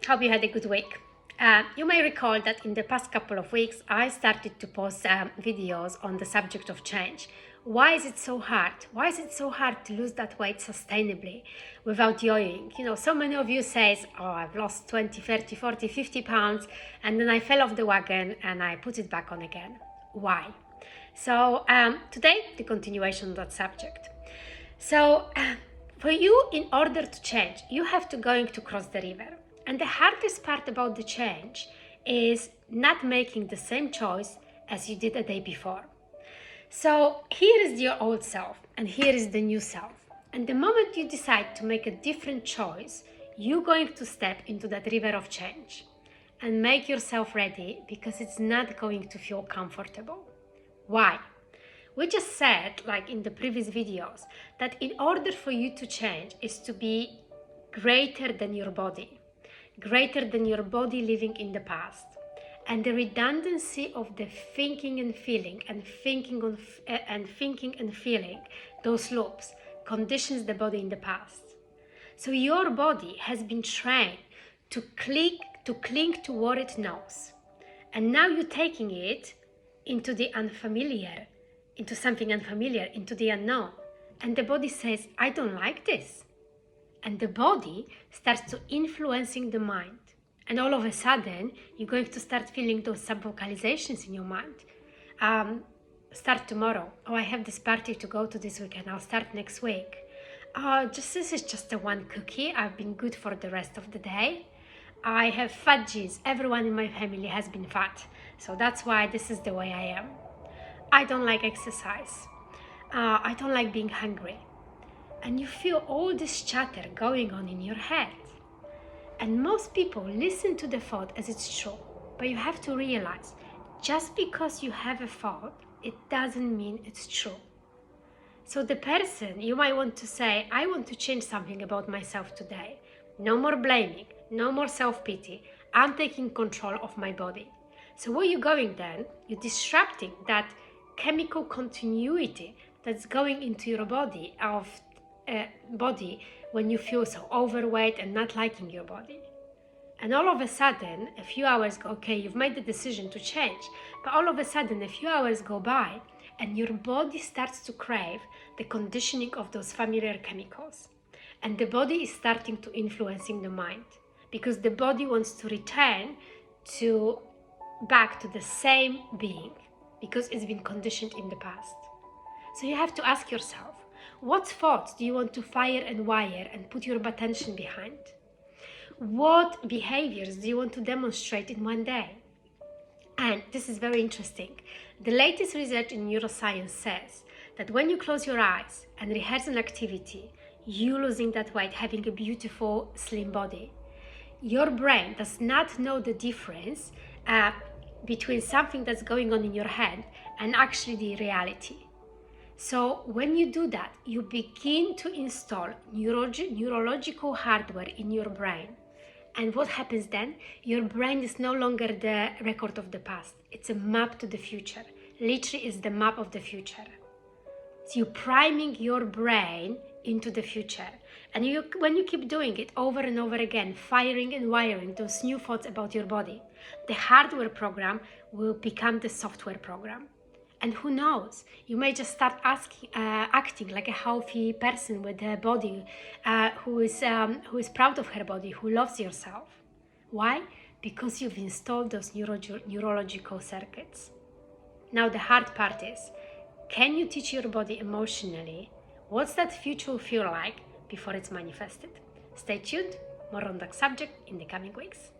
Hope you had a good week. You may recall that in the past couple of weeks, I started to post videos on the subject of change. Why is it so hard? Why is it so hard to lose that weight sustainably without yo-yoing? You know, so many of you say, oh, I've lost 20, 30, 40, 50 pounds, and then I fell off the wagon and I put it back on again. Why? So today, the continuation of that subject. So for you, in order to change, you have to going to cross the river. And the hardest part about the change is not making the same choice as you did the day before. So here is your old self and here is the new self. And the moment you decide to make a different choice, you're going to step into that river of change and make yourself ready, because it's not going to feel comfortable. Why? We just said, like in the previous videos, that in order for you to change is to be greater than your body living in the past. And the redundancy of the thinking and feeling and thinking and feeling, those loops, conditions the body in the past. So your body has been trained to cling to what it knows. And now you're taking it into the unfamiliar, into something unfamiliar, into the unknown. And the body says, I don't like this. And the body starts to influencing the mind. And all of a sudden, you're going to start feeling those sub-vocalizations in your mind. Start tomorrow. Oh, I have this party to go to this weekend. I'll start next week. Oh, this is just a one cookie. I've been good for the rest of the day. I have fat genes. Everyone in my family has been fat. So that's why this is the way I am. I don't like exercise. I don't like being hungry. And you feel all this chatter going on in your head. And most people listen to the thought as it's true. But you have to realize, just because you have a thought, it doesn't mean it's true. So the person, you might want to say, I want to change something about myself today. No more blaming, no more self-pity. I'm taking control of my body. So where you're going then, you're disrupting that chemical continuity that's going into your body when you feel so overweight and not liking your body. And all of a sudden, a few hours go, okay, you've made the decision to change, but all of a sudden a few hours go by and your body starts to crave the conditioning of those familiar chemicals. And the body is starting to influencing the mind, because the body wants to return back to the same being, because it's been conditioned in the past. So you have to ask yourself, what thoughts do you want to fire and wire and put your attention behind? What behaviors do you want to demonstrate in one day? And this is very interesting. The latest research in neuroscience says that when you close your eyes and rehearse an activity, you losing that weight, having a beautiful, slim body, your brain does not know the difference between something that's going on in your head and actually the reality. So when you do that, you begin to install neurological hardware in your brain. And what happens then? Your brain is no longer the record of the past. It's a map to the future. Literally, it's the map of the future. So you're priming your brain into the future. And when you keep doing it over and over again, firing and wiring those new thoughts about your body, the hardware program will become the software program. And who knows, you may just start acting like a healthy person with a body who is proud of her body, who loves yourself. Why? Because you've installed those neurological circuits. Now the hard part is, can you teach your body emotionally what's that future will feel like before it's manifested? Stay tuned, more on that subject in the coming weeks.